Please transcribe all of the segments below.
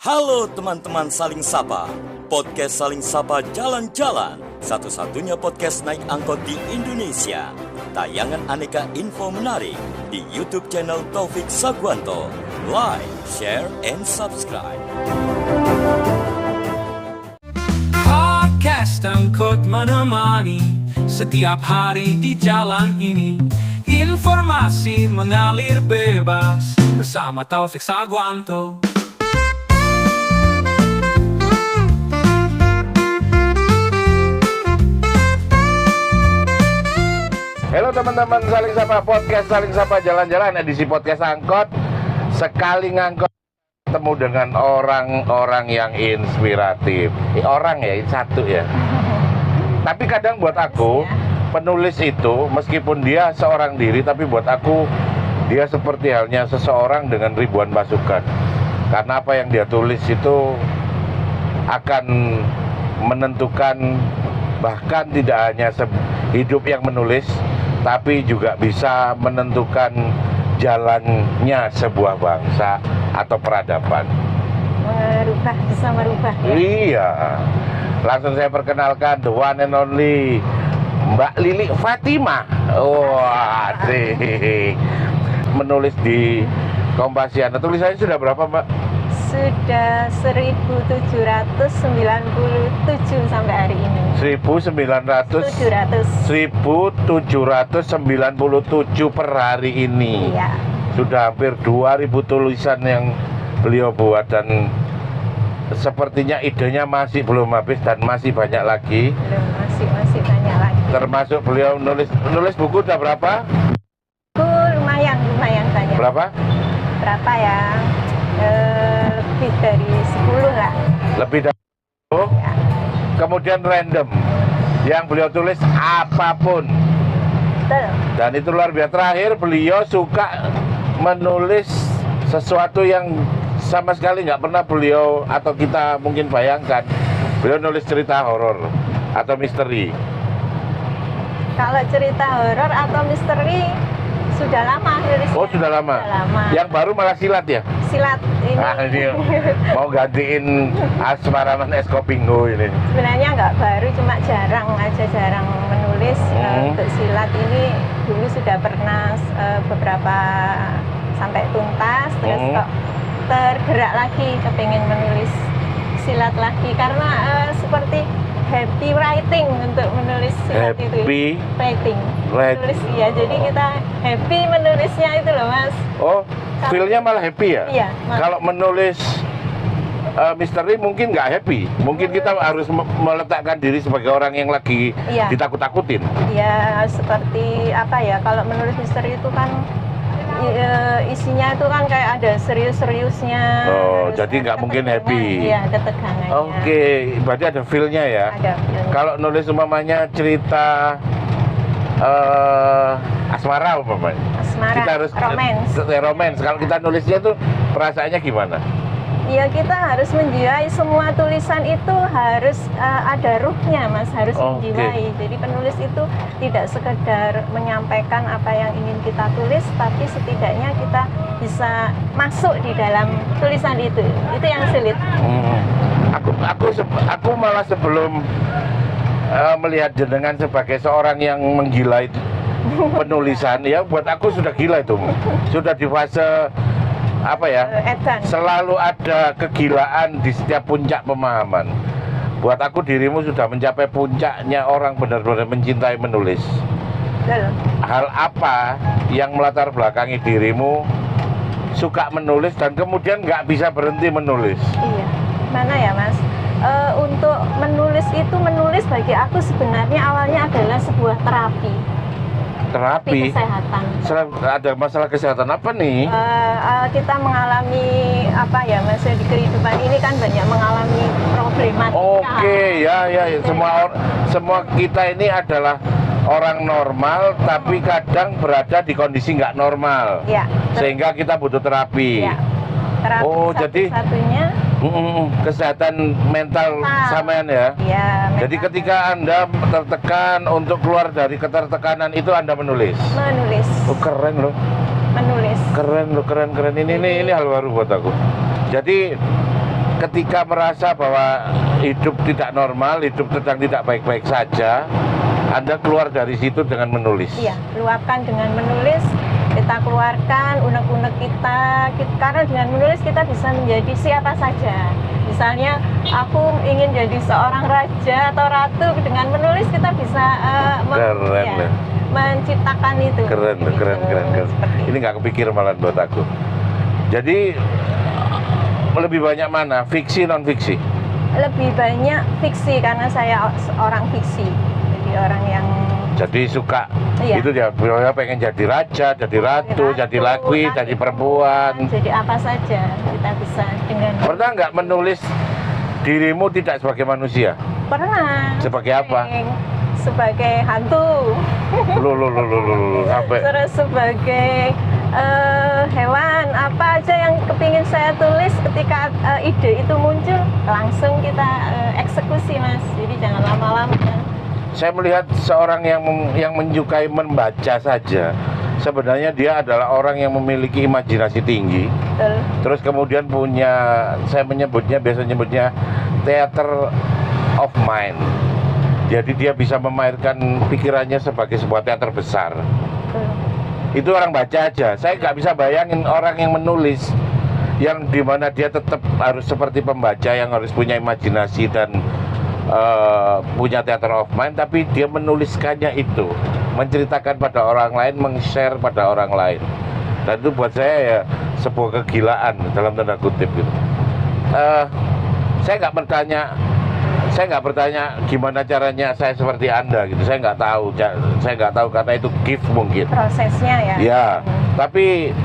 Halo teman-teman Saling Sapa, podcast Saling Sapa Jalan-Jalan, satu-satunya podcast naik angkot di Indonesia. Tayangan aneka info menarik di YouTube channel Taufik Sagwanto. Like, share, and subscribe. Podcast angkot menemani setiap hari di jalan ini. Informasi mengalir bebas bersama Taufik Sagwanto. Halo teman-teman Saling Sapa, podcast Saling Sapa Jalan-Jalan, edisi podcast angkot. Sekali ngangkot ketemu dengan orang-orang yang inspiratif. Orang ya, ini satu ya. Tapi kadang buat aku, penulis itu meskipun dia seorang diri, tapi buat aku dia seperti halnya seseorang dengan ribuan pasukan. Karena apa yang dia tulis itu akan menentukan, bahkan tidak hanya hidup yang menulis, tapi juga bisa menentukan jalannya sebuah bangsa atau peradaban. Bisa merubah ya? Iya. Langsung saya perkenalkan the one and only Mbak Lili Fatimah. Wah, asik. Menulis di Kompasiana. Tulisannya sudah berapa, Mbak? Sudah 1797 sampai hari ini. 1797 per hari ini. Iya. Sudah hampir 2000 tulisan yang beliau buat, dan sepertinya idenya masih belum habis dan masih banyak lagi. Belum, masih banyak lagi. Termasuk beliau nulis buku udah berapa? Itu lumayan banyak. Berapa ya? Lebih dari 10 lah. Lebih dari 10. Ya. Kemudian random, yang beliau tulis apapun. Betul. Dan itu luar biasa. Terakhir beliau suka menulis sesuatu yang sama sekali nggak pernah beliau atau kita mungkin bayangkan. Beliau nulis cerita horor atau misteri. Kalau cerita horor atau misteri sudah lama nulisnya. Oh, sudah lama. Yang baru malah silat ya? Silat ini. Ini mau gantiin Asmaraman Eskopingo ini. Sebenarnya nggak baru, cuma jarang menulis. Untuk silat ini dulu sudah pernah beberapa sampai tuntas, terus kok tergerak lagi kepengen menulis silat lagi karena seperti happy writing untuk menulis silat itu. Happy writing. Menulis ya, jadi kita happy menulisnya itu loh, Mas. Oh, feel-nya malah happy ya? Iya. Kalau menulis misteri mungkin nggak happy. Mungkin kita harus meletakkan diri sebagai orang yang lagi ditakut-takutin. Iya, seperti apa ya? Kalau menulis misteri itu kan isinya itu kan kayak ada serius-seriusnya. Oh, jadi nggak mungkin happy. Iya, ketegangannya. Oke, berarti ada feel-nya ya. Ada feel-nya. Kalau nulis umpamanya cerita asmara umpamanya. Asmara, Kita harus romance. Kalau kita nulisnya tuh perasaannya gimana? Ya, kita harus menjiwai, semua tulisan itu harus ada ruhnya, Mas, harus menjiwai. Jadi penulis itu tidak sekedar menyampaikan apa yang ingin kita tulis, tapi setidaknya kita bisa masuk di dalam tulisan itu. Itu yang sulit. Aku malah sebelum melihat jenengan sebagai seorang yang menggila itu penulisan, ya buat aku sudah gila itu. Sudah di fase apa ya? Selalu ada kegilaan di setiap puncak pemahaman. Buat aku dirimu sudah mencapai puncaknya orang benar-benar mencintai menulis. Betul. Hal apa yang melatar belakangi dirimu suka menulis dan kemudian nggak bisa berhenti menulis? Iya. Mana ya, Mas? Untuk menulis bagi aku sebenarnya awalnya adalah sebuah terapi kesehatan. Ada masalah kesehatan apa nih? Kita mengalami apa ya, Mas, di kehidupan ini kan banyak mengalami problematika. Oke, ya. Semua kita ini adalah orang normal, tapi kadang berada di kondisi nggak normal. Ya, sehingga kita butuh terapi. Ya, terapi satunya kesehatan mental sampean ya. Iya. Jadi ketika Anda tertekan, untuk keluar dari ketertekanan itu Anda menulis. Oh, keren loh. Menulis. Keren. Ini hal baru buat aku. Jadi ketika merasa bahwa hidup tidak normal, hidup sedang tidak baik-baik saja, Anda keluar dari situ dengan menulis. Iya, luapkan dengan menulis, kita keluarkan unek-unek kita, karena dengan menulis kita bisa menjadi siapa saja. Misalnya aku ingin jadi seorang raja atau ratu, dengan menulis kita bisa menciptakan itu. Keren. Ini nggak kepikir malah buat aku. Jadi lebih banyak mana, fiksi non fiksi? Lebih banyak fiksi karena saya orang fiksi, jadi orang yang jadi suka iya. itu dia pengen jadi raja, jadi ratu, jadi laki, jadi perempuan, jadi apa saja kita bisa dengan. Pernah nggak menulis dirimu tidak sebagai manusia? Pernah. Sebagai apa? Sebagai hantu. Sampai. Terus sebagai hewan, apa aja yang kepingin saya tulis ketika ide itu muncul, langsung kita eksekusi, Mas. Jadi jangan lama-lama. Saya melihat seorang yang menyukai membaca saja, sebenarnya dia adalah orang yang memiliki imajinasi tinggi. Betul. Terus kemudian punya, saya biasa menyebutnya theater of mind. Jadi dia bisa memainkan pikirannya sebagai sebuah teater besar. Betul. Itu orang baca aja. Saya nggak bisa bayangin orang yang menulis, yang dimana dia tetap harus seperti pembaca yang harus punya imajinasi dan punya theater of mind, tapi dia menuliskannya itu, menceritakan pada orang lain, meng-share pada orang lain. Dan itu buat saya ya sebuah kegilaan dalam tanda kutip gitu. Saya nggak bertanya gimana caranya saya seperti Anda gitu. Saya nggak tahu karena itu gift mungkin. Prosesnya ya. Ya, tapi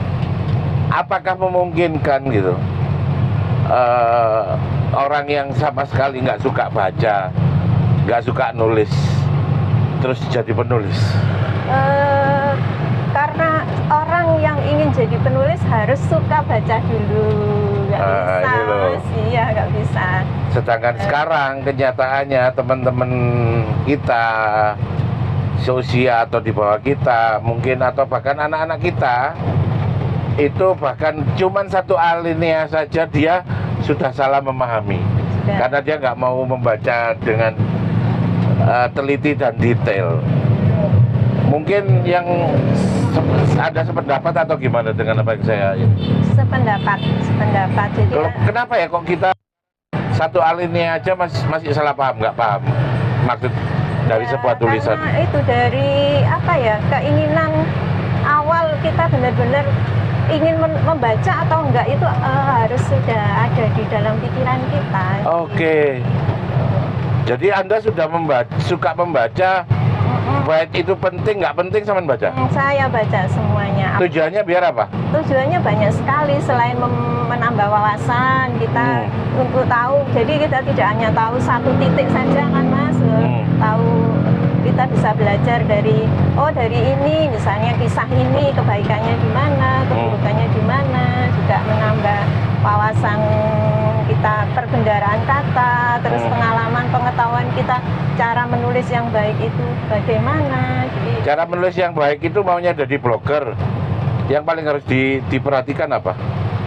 apakah memungkinkan gitu? Orang yang sama sekali nggak suka baca, nggak suka nulis, terus jadi penulis? Karena orang yang ingin jadi penulis harus suka baca dulu, nggak bisa, Mas. Iya, nggak bisa. Sedangkan sekarang kenyataannya teman-teman kita seusia atau di bawah kita mungkin, atau bahkan anak-anak kita, itu bahkan cuman satu alinea saja dia sudah salah memahami. Karena dia nggak mau membaca dengan teliti dan detail. Mungkin yang ada sependapat atau gimana dengan apa yang saya? Sependapat. Jadi kenapa ya kok kita satu alinea aja masih salah paham, nggak paham maksud dari sebuah tulisan? Karena itu dari apa ya, keinginan awal kita benar-benar ingin membaca atau enggak itu harus sudah ada di dalam pikiran kita. Oke. Jadi Anda sudah suka membaca, baik itu penting nggak penting sama membaca? Saya baca semuanya. Tujuannya biar apa? Tujuannya banyak sekali, selain menambah wawasan kita untuk tahu. Jadi kita tidak hanya tahu satu titik saja kan, Mas. Tahu, kita bisa belajar dari ini misalnya kisah ini kebaikannya di mana, keburukannya di mana, juga menambah wawasan kita, perbendaharaan kata, terus pengetahuan kita cara menulis yang baik itu bagaimana. Jadi cara menulis yang baik itu maunya jadi blogger. Yang paling harus diperhatikan apa?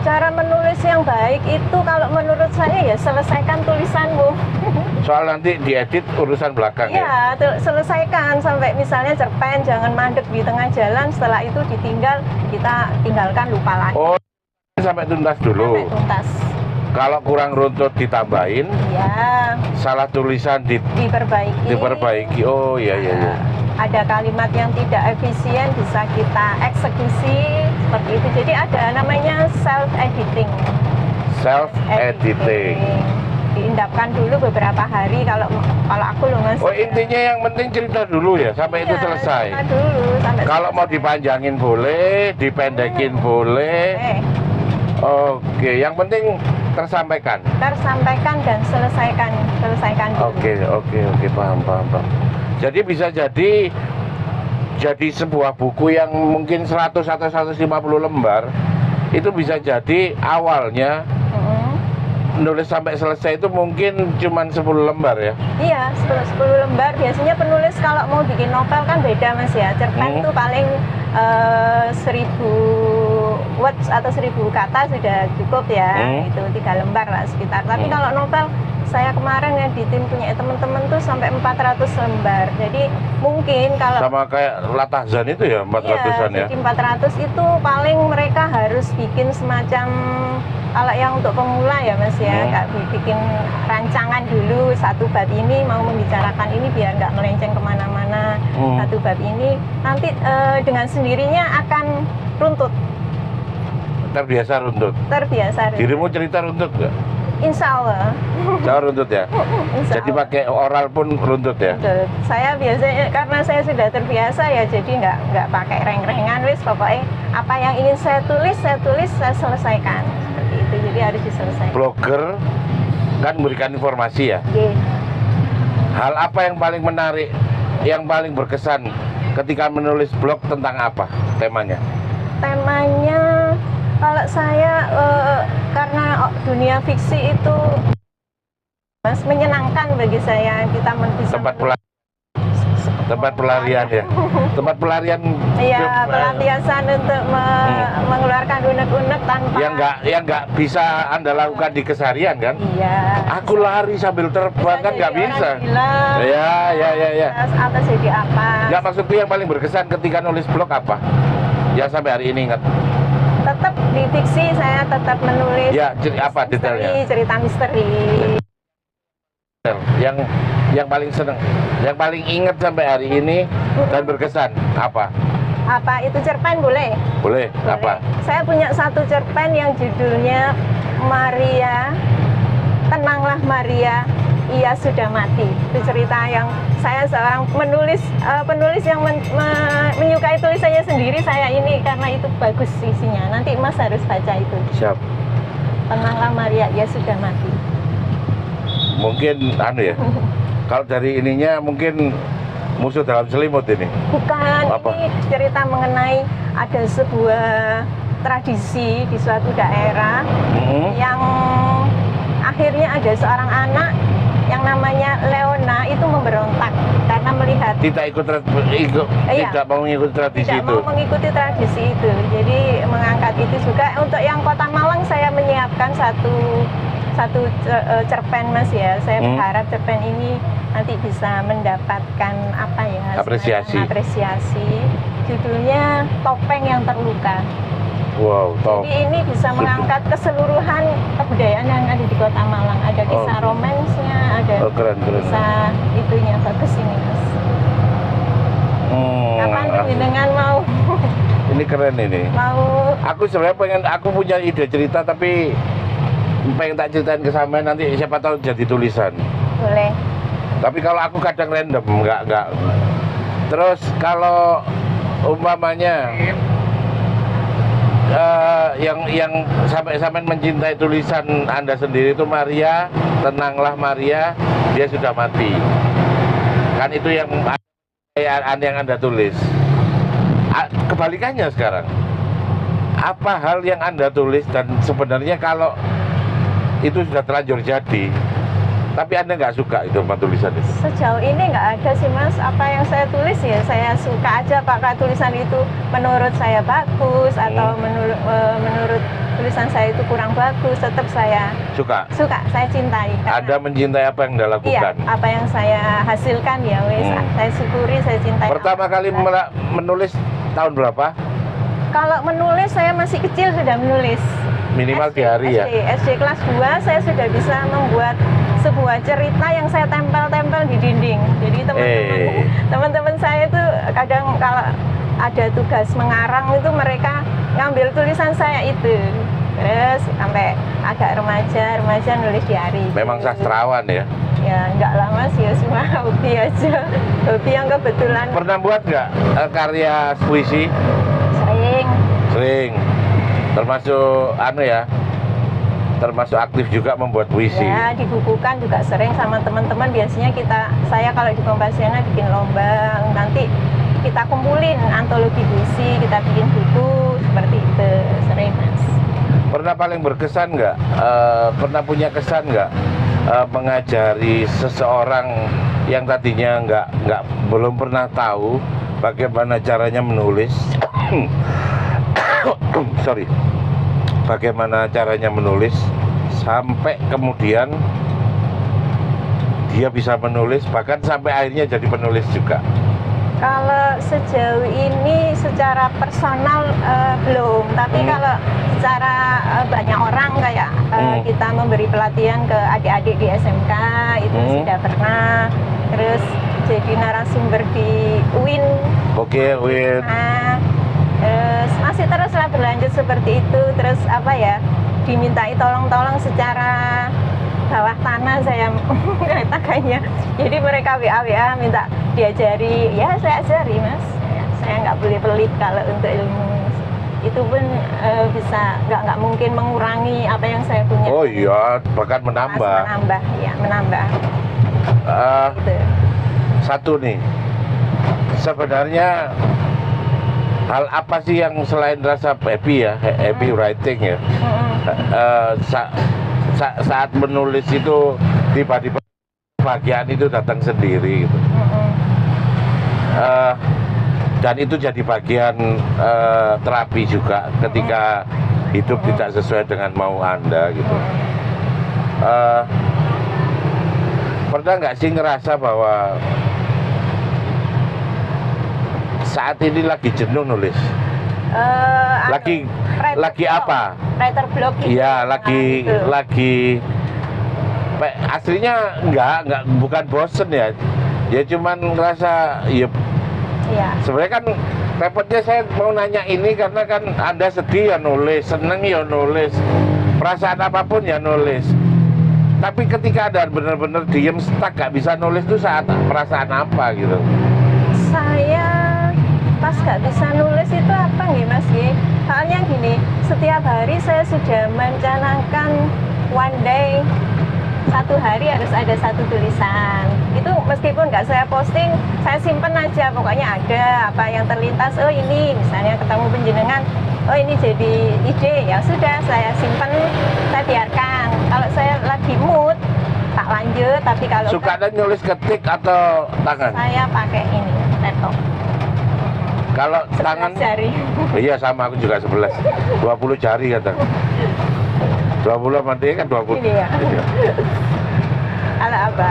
Cara menulis yang baik itu kalau menurut saya ya selesaikan tulisanmu. Soal nanti diedit urusan belakang ya? Iya, selesaikan sampai misalnya cerpen, jangan mandek di tengah jalan, setelah itu kita tinggalkan, lupa lagi. Oh, sampai tuntas dulu? Sampai tuntas. Kalau kurang runtut ditambahin? Iya. Salah tulisan diperbaiki. Oh iya. Ada kalimat yang tidak efisien bisa kita eksekusi seperti itu. Jadi ada namanya self-editing. Diindapkan dulu beberapa hari kalau aku loh, Mas. Oh, intinya yang penting cerita dulu ya sampai itu selesai. Cerita dulu sampai kalau selesai. Mau dipanjangin boleh, dipendekin boleh. Oke, yang penting tersampaikan dan selesaikan dulu. Oke, paham. Jadi bisa jadi sebuah buku yang mungkin 100 atau 150 lembar itu bisa jadi awalnya nulis sampai selesai itu mungkin cuma 10 lembar ya? Iya, 10 lembar. Biasanya penulis kalau mau bikin novel kan beda, Mas ya. Cerpen itu paling 1000 words atau 1000 kata sudah cukup ya, itu 3 lembar lah sekitar. Tapi kalau novel saya kemarin ngeditin punya teman-teman tuh sampai 400 lembar. Jadi mungkin kalau Sama kayak Latahzan itu ya 400-an ya. Jadi 400 itu paling mereka harus bikin semacam, kalau yang untuk pemula ya Mas ya, nggak bikin rancangan dulu, satu bab ini mau membicarakan ini biar nggak melenceng kemana-mana. Satu bab ini nanti dengan sendirinya akan runtut. Terbiasa runtut. Terbiasa. Dirimu cerita runtut nggak? Insya Allah. Saya runtut ya. Insya Jadi Allah. pakai oral pun runtut ya. Betul. Saya biasanya karena saya sudah terbiasa ya, jadi nggak pakai reng-rengan, wis pokoknya apa yang ingin saya tulis, saya selesaikan seperti itu. Jadi harus diselesaikan. Blogger kan memberikan informasi ya. Oke. Hal apa yang paling menarik, yang paling berkesan ketika menulis blog tentang apa temanya? Temanya kalau saya karena dunia fiksi itu Mas menyenangkan bagi saya, kita bisa tempat pelarian ya. Tempat pelarian. Iya, pelampiasan untuk mengeluarkan unek-unek tanpa yang nggak bisa Anda lakukan di keseharian kan? Iya. Aku lari sambil terbang kan nggak jadi bisa. orang gila, Ya. Atau jadi apa? Nggak, maksudku yang paling berkesan ketika nulis blog apa? Ya sampai hari ini ingat. Tetap di fiksi saya tetap menulis. Ya, apa detailnya? Cerita misteri. Yang paling seneng, yang paling ingat sampai hari ini dan berkesan apa? Apa itu cerpen boleh? Boleh. Apa? Saya punya satu cerpen yang judulnya Maria, Tenanglah Maria, Ia Sudah Mati. Itu cerita yang saya seorang penulis yang menyukai tulisannya sendiri saya ini, karena itu bagus isinya. Nanti Mas harus baca itu. Siap. Tenanglah Maria, Ia Sudah Mati. Mungkin ya. Kalau dari ininya mungkin Musuh Dalam Selimut ini. Bukan, Apa? ini cerita mengenai ada sebuah tradisi di suatu daerah yang akhirnya ada seorang anak yang namanya Leona itu memberontak karena melihat Tidak tidak mau mengikuti tradisi tidak itu. mau mengikuti tradisi itu. Jadi mengangkat itu juga. Untuk yang Kota Malang saya menyiapkan satu cerpen Mas ya. Saya berharap cerpen ini nanti bisa mendapatkan apa ya? Apresiasi. Judulnya Topeng yang Terluka. Wow, top. Jadi ini bisa mengangkat keseluruhan kebudayaan yang ada di Kota Malang. Ada kisah romansnya, ada keren. kisah itunya, bagus ini Mas. Kapan dengan mau Ini keren ini. mau Aku sebenarnya aku punya ide cerita tapi pengen tak ceritain ke sampean, nanti siapa tahu jadi tulisan. boleh. Tapi kalau aku kadang random, enggak. Terus kalau umpamanya yang sampai mencintai tulisan Anda sendiri itu Maria, tenanglah Maria, dia sudah mati. Kan itu yang Anda tulis. Kebalikannya sekarang. Apa hal yang Anda tulis dan sebenarnya kalau itu sudah terlanjur jadi, tapi Anda nggak suka itu sama tulisan itu? Sejauh ini nggak ada sih Mas. Apa yang saya tulis ya saya suka aja. Apakah tulisan itu menurut saya bagus atau menurut tulisan saya itu kurang bagus, tetap saya Suka. saya cintai. Anda mencintai apa yang Anda Iya, lakukan? apa yang saya hasilkan ya wes, saya syukuri, saya cintai. Pertama kali menulis tahun berapa? Kalau menulis saya masih kecil sudah menulis. Minimal di hari ya? SD kelas 2 saya sudah bisa membuat sebuah cerita yang saya tempel-tempel di dinding. Jadi teman-teman saya itu kadang kalau ada tugas mengarang itu mereka ngambil tulisan saya itu. Terus sampai agak remaja nulis diari. Memang sastrawan ya? Ya enggak lama sih ya, cuma hobi aja. Hobi yang kebetulan. Pernah buat nggak karya puisi? Sering. Termasuk termasuk aktif juga membuat puisi. Ya, dibukukan juga sering sama teman-teman. Biasanya saya kalau di Kompasiana bikin lomba, nanti kita kumpulin antologi puisi, kita bikin buku seperti itu, sering Mas. Pernah paling berkesan nggak? Pernah punya kesan nggak mengajari seseorang yang tadinya belum pernah tahu bagaimana caranya menulis? sorry, bagaimana caranya menulis sampai kemudian dia bisa menulis, bahkan sampai akhirnya jadi penulis juga. Kalau sejauh ini secara personal belum, tapi kalau secara banyak orang kayak kita memberi pelatihan ke adik-adik di SMK itu sudah pernah, terus jadi narasumber di UIN. Oke, UIN. Terus masih teruslah berlanjut seperti itu, terus apa ya, dimintai tolong-tolong secara bawah tanah saya mengatakannya. Jadi mereka WA minta diajari, ya saya ajari mas. Saya nggak boleh pelit kalau untuk ilmu. Itu pun bisa nggak mungkin mengurangi apa yang saya punya. Oh iya, bahkan menambah. Menambah. Gitu. Satu nih, sebenarnya hal apa sih yang selain rasa happy ya, happy writing ya? Saat menulis itu tiba-tiba bagian itu datang sendiri gitu. Dan itu jadi bagian terapi juga ketika hidup tidak sesuai dengan mau Anda gitu. Pernah nggak sih ngerasa bahwa saat ini lagi jenuh nulis? Lagi apa? Writer block gitu. Iya, lagi aslinya enggak bukan bosen ya. Ya cuman ngerasa ya. Sebenarnya kan repotnya saya mau nanya ini karena kan Anda sedih ya nulis, seneng ya nulis, perasaan apapun ya nulis. Tapi ketika Anda benar-benar diem stuck gak bisa nulis itu saat perasaan apa gitu? Saya pas gak bisa nulis itu apa nggih Mas nggih? Soalnya gini, setiap hari saya sudah mencanangkan one day, satu hari harus ada satu tulisan. Itu meskipun nggak saya posting, saya simpen aja, pokoknya ada apa yang terlintas. Oh ini misalnya ketemu penjenengan, oh ini jadi ide, ya sudah saya simpen, saya biarkan. Kalau saya lagi mood tak lanjut, tapi kalau suka dan nulis ketik atau tangan? Saya pakai ini laptop. Kalau tangan jari. Iya sama, aku juga 11 20 jari kadang 20 sama dia kan 20 ini ya. Kalau apa?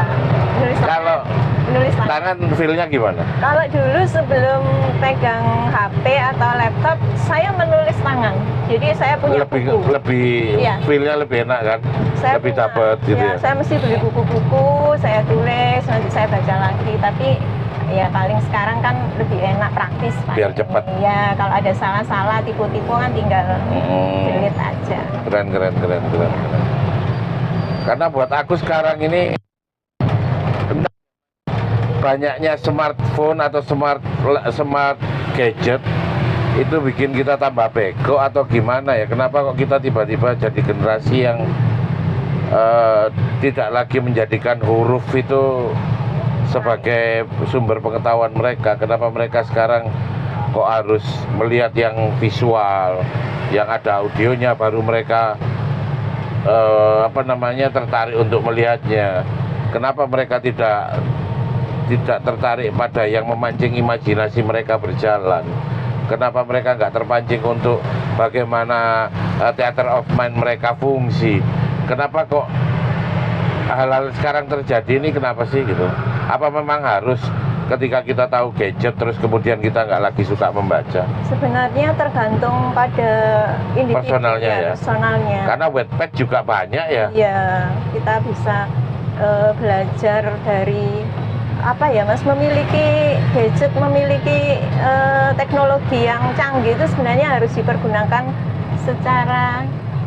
Nulis tangan feel-nya gimana? Kalau dulu sebelum pegang HP atau laptop, saya menulis tangan. Jadi saya punya buku. Lebih feel-nya lebih enak kan? Saya lebih dapat gitu ya. Saya mesti beli buku-buku, saya tulis, nanti saya baca lagi. Tapi ya paling sekarang kan lebih enak, praktis Pak. Biar cepat. Iya, kalau ada salah-salah, tipu-tipu kan tinggal delete aja. Keren. Karena buat aku sekarang ini banyaknya smartphone atau smart gadget itu bikin kita tambah bego atau gimana ya? Kenapa kok kita tiba-tiba jadi generasi yang tidak lagi menjadikan huruf itu sebagai sumber pengetahuan mereka? Kenapa mereka sekarang kok harus melihat yang visual, yang ada audionya baru mereka tertarik untuk melihatnya? Kenapa mereka tidak tertarik pada yang memancing imajinasi mereka berjalan? Kenapa mereka nggak terpancing untuk bagaimana theater of mind mereka fungsi? Kenapa kok hal-hal sekarang terjadi ini, kenapa sih gitu? Apa memang harus ketika kita tahu gadget terus kemudian kita nggak lagi suka membaca? Sebenarnya tergantung pada individu, personalnya. Karena Wattpad juga banyak ya. Iya, kita bisa belajar dari apa ya Mas, memiliki gadget, memiliki teknologi yang canggih itu sebenarnya harus dipergunakan secara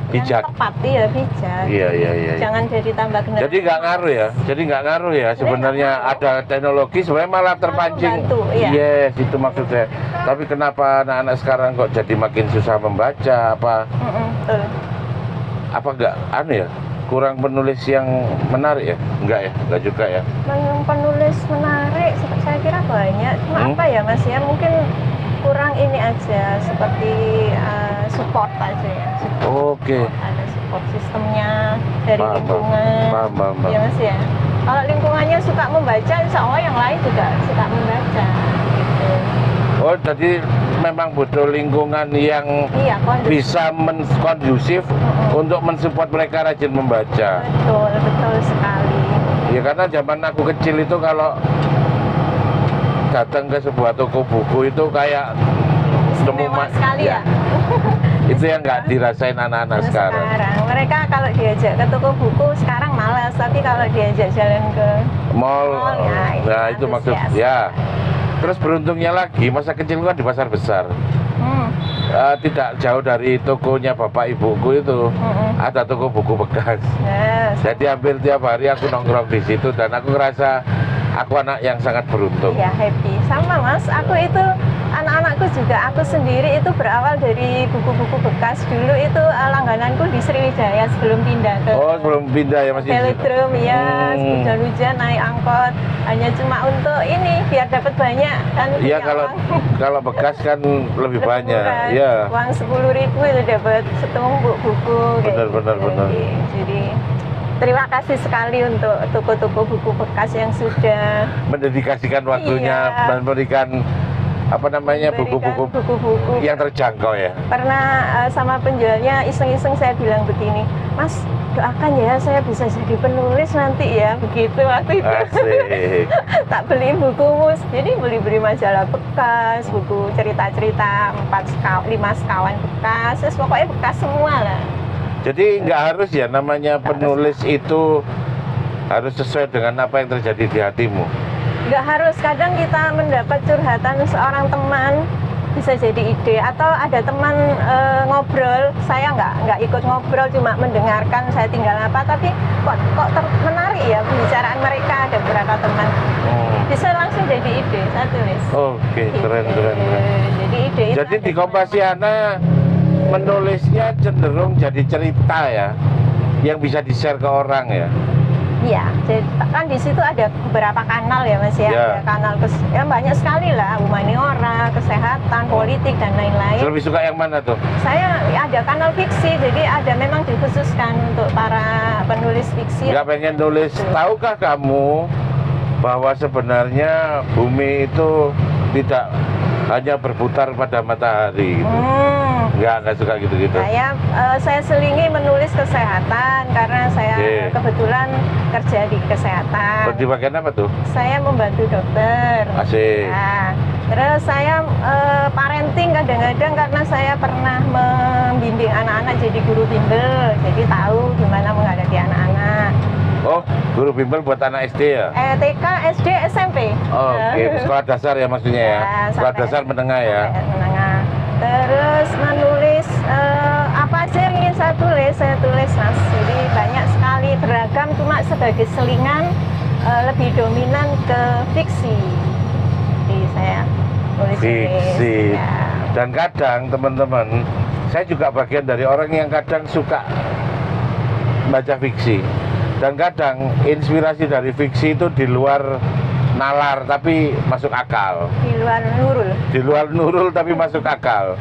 bijak. Tepat ya, bijak. Iya. Jangan jadi tambah generasi. Jadi nggak ngaruh ya. Sebenarnya ada teknologi sebenarnya malah terpancing. Iya. Yes, itu maksudnya. Tapi kenapa anak-anak sekarang kok jadi makin susah membaca? Betul. Apa nggak ya? Kurang penulis yang menarik ya? Enggak juga ya. Penulis menarik, saya kira banyak. Cuma apa ya Mas ya? Mungkin kurang ini aja, seperti support aja ya. Oke. Ada support sistemnya dari lingkungan. Paham. Ya Mas ya. Kalau lingkungannya suka membaca, insya Allah yang lain juga suka membaca. Gitu. Oh, jadi memang butuh lingkungan yang Iya, kondusif. bisa kondusif untuk mensupport mereka rajin membaca. Betul, betul sekali. Ya karena zaman aku kecil itu kalau datang ke sebuah toko buku itu kayak Istimewa sekali ya. Itu yang nggak dirasain anak-anak sekarang. Mereka kalau diajak ke toko buku sekarang malas, tapi kalau diajak jalan ke Mall, nah itu maksud antusias. ya. Terus beruntungnya lagi masa kecil kan di pasar besar. Tidak jauh dari tokonya bapak ibuku itu ada toko buku bekas. Yes. Jadi hampir tiap hari aku nongkrong di situ dan aku ngerasa aku anak yang sangat beruntung. Ya happy. Sama Mas, aku itu anak-anakku juga, aku sendiri itu berawal dari buku-buku bekas. Dulu itu langgananku di Sriwijaya sebelum pindah ke Oh, sebelum pindah ya masih. velodrome ya, hujan-hujan naik angkot hanya cuma untuk ini biar dapat banyak kan. Iya punya kalau uang. kalau bekas kan lebih banyak. Murah. Iya. Uang 10.000 itu dapat setumpuk buku. kayak Benar. Jadi terima kasih sekali untuk toko-toko buku bekas yang sudah Mendedikasikan waktunya Iya. dan memberikan apa namanya buku-buku buku-buku. yang terjangkau ya. Pernah sama penjualnya iseng-iseng saya bilang begini, Mas doakan ya saya bisa jadi penulis nanti ya, begitu waktu itu. Asik. Tak beli bukumu, jadi beli majalah bekas, buku cerita-cerita 5 sekawan bekas, terus pokoknya bekas semua lah. Jadi nggak harus ya namanya penulis itu harus sesuai dengan apa yang terjadi di hatimu. Nggak harus, kadang kita mendapat curhatan seorang teman bisa jadi ide, atau ada teman ngobrol, saya nggak ikut ngobrol, cuma mendengarkan, saya tinggal apa, tapi kok menarik ya pembicaraan mereka, ada beberapa teman bisa langsung jadi ide, saya tulis. Oke, keren. Jadi ide itu Jadi ada di Kompasiana menulisnya cenderung jadi cerita ya, yang bisa di-share ke orang ya. Iya, jadi kan di situ ada beberapa kanal ya Mas ya, Ya. ada kanal ya banyak sekali lah, humaniora, kesehatan, politik dan lain-lain. Lebih suka yang mana tuh? Saya ada kanal fiksi, jadi ada memang dikhususkan untuk para penulis fiksi. Nggak pengen nulis. Tahukah kamu bahwa sebenarnya bumi itu tidak hanya berputar pada matahari gitu. Nggak suka gitu-gitu. Saya selingi menulis kesehatan karena saya Oke. kebetulan kerja di kesehatan. Di bagian apa tuh? Saya membantu dokter. Asik. Nah, terus saya parenting kadang-kadang karena saya pernah membimbing anak-anak jadi guru bimbel, jadi tahu gimana menghadapi anak-anak. Oh, guru bimbel buat anak SD ya? TK, SD, SMP. Oh, oke. Sekolah dasar ya maksudnya ya? Sekolah sampai- dasar menengah ya? sampai menengah. Terus menulis apa aja yang ingin saya tulis Mas. Jadi banyak sekali, beragam, cuma sebagai selingan lebih dominan ke fiksi. Jadi saya nulis Fiksi. ya. Dan kadang teman-teman, saya juga bagian dari orang yang kadang suka baca fiksi. Dan kadang inspirasi dari fiksi itu di luar nalar tapi masuk akal. Di luar Nurul. Di luar nurul tapi masuk akal.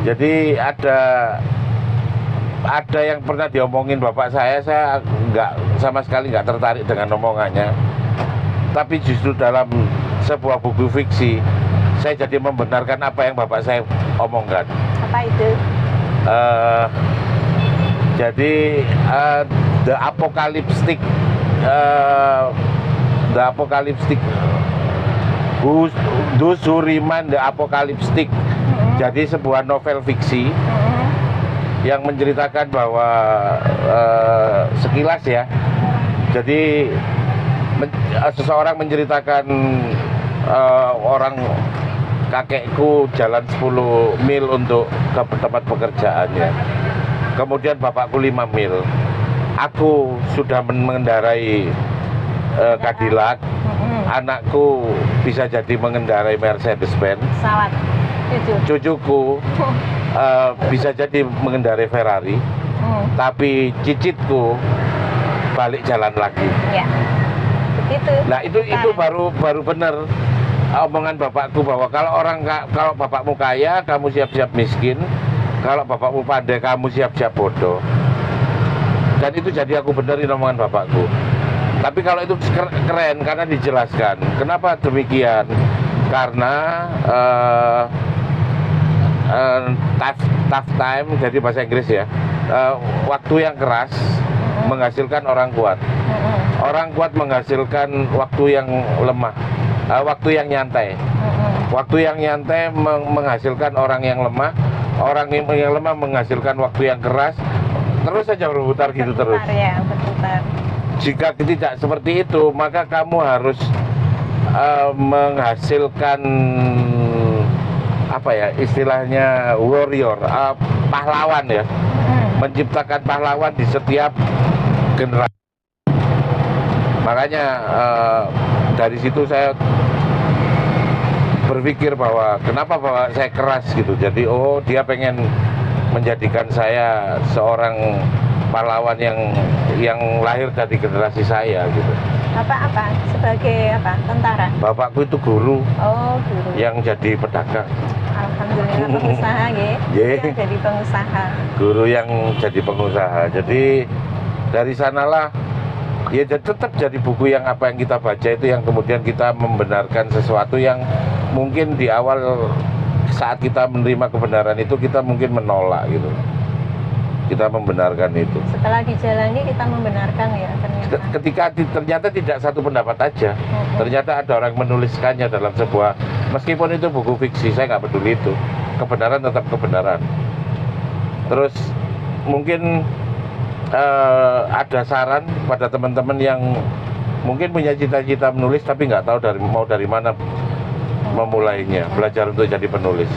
Jadi ada yang pernah diomongin bapak saya nggak sama sekali nggak tertarik dengan omongannya. Tapi justru dalam sebuah buku fiksi, saya jadi membenarkan apa yang bapak saya omongkan. Apa itu? Jadi The Apocalyptic Those Who Remain The Apocalyptic. Jadi sebuah novel fiksi yang menceritakan bahwa sekilas ya. Jadi seseorang menceritakan orang kakekku jalan 10 mil untuk ke tempat pekerjaannya. Kemudian bapakku 5 mil. Aku sudah mengendarai Cadillac. Anakku bisa jadi mengendarai Mercedes-Benz. Pesawat. Cucuku bisa jadi mengendarai Ferrari. Tapi cicitku balik jalan lagi. Ya. Begitu. Nah itu baru benar omongan bapakku bahwa kalau bapakmu kaya kamu siap-siap miskin, kalau bapakmu pandai kamu siap-siap bodoh. Dan itu jadi aku benerin omongan bapakku. Tapi kalau itu keren karena dijelaskan kenapa demikian. karena tough time, jadi bahasa Inggris ya, waktu yang keras menghasilkan orang kuat. Orang kuat menghasilkan waktu yang lemah, waktu yang nyantai. Waktu yang nyantai menghasilkan orang yang lemah, orang yang lemah menghasilkan waktu yang keras. Terus saja berputar gitu terus. Ya, berputar. Jika tidak seperti itu, maka kamu harus menghasilkan apa ya istilahnya warrior, pahlawan ya, menciptakan pahlawan di setiap generasi. Makanya dari situ saya berpikir bahwa kenapa saya keras gitu. Jadi dia pengen menjadikan saya seorang pahlawan yang lahir dari generasi saya gitu. Apa sebagai apa? Tentara. Bapakku itu guru. Oh, guru. Yang jadi pedagang. Alhamdulillah pengusaha ya. Yang jadi pengusaha. Guru yang jadi pengusaha. Jadi dari sanalah ya tetap jadi buku yang apa yang kita baca itu yang kemudian kita membenarkan sesuatu yang mungkin di awal saat kita menerima kebenaran itu kita mungkin menolak gitu. Kita membenarkan itu. Setelah dijalani kita membenarkan ya ternyata. Ketika ternyata tidak satu pendapat aja, ternyata ada orang menuliskannya dalam sebuah, meskipun itu buku fiksi, saya nggak peduli itu. Kebenaran tetap kebenaran. Terus mungkin ada saran pada teman-teman yang mungkin punya cita-cita menulis tapi nggak tahu mau dari mana memulainya, belajar untuk jadi penulis.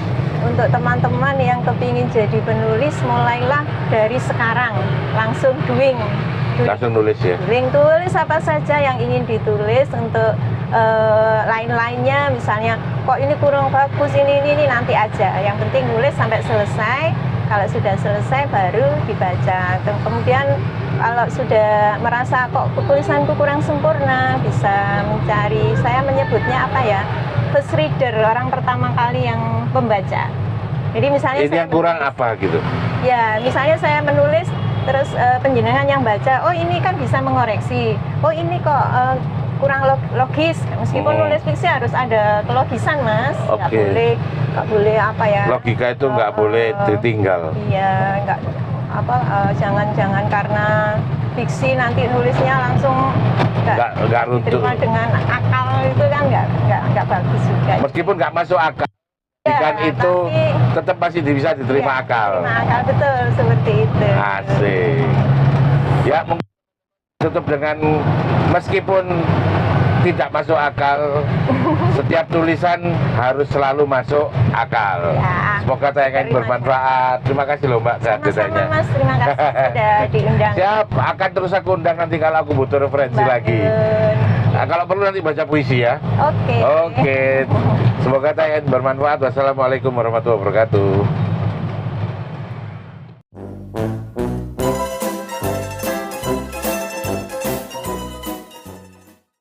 Untuk teman-teman yang kepingin jadi penulis, mulailah dari sekarang, langsung doing. Langsung nulis ya? Tulis apa saja yang ingin ditulis. Untuk lain-lainnya, misalnya kok ini kurang bagus, ini nanti aja. Yang penting nulis sampai selesai. Kalau sudah selesai baru dibaca. Kemudian kalau sudah merasa kok tulisanku kurang sempurna, bisa mencari, saya menyebutnya apa ya, first reader, orang pertama kali yang membaca. Jadi misalnya ini yang kurang apa gitu? Ya, misalnya saya menulis, terus penjenengan yang baca, oh ini kan bisa mengoreksi, oh ini kok kurang logis. Meskipun nulis fiksi harus ada kelogisan, Mas. Nggak boleh apa ya? Logika itu nggak boleh ditinggal. Iya, jangan karena fiksi nanti nulisnya langsung nggak diterima dengan akal, itu kan nggak bagus juga. Meskipun nggak masuk akal, ikan itu tetap masih bisa diterima akal. Diterima akal, betul, seperti itu. Asik. Ya, tutup dengan meskipun tidak masuk akal, setiap tulisan harus selalu masuk akal. Ya. Semoga tayangan bermanfaat. Terima kasih loh Mbak. Sama-sama Mas, terima kasih sudah diundang. Siap, akan terus aku undang nanti kalau aku butuh referensi lagi. Nah, kalau perlu nanti baca puisi ya. Oke. Semoga tayangan bermanfaat. Wassalamualaikum warahmatullahi wabarakatuh.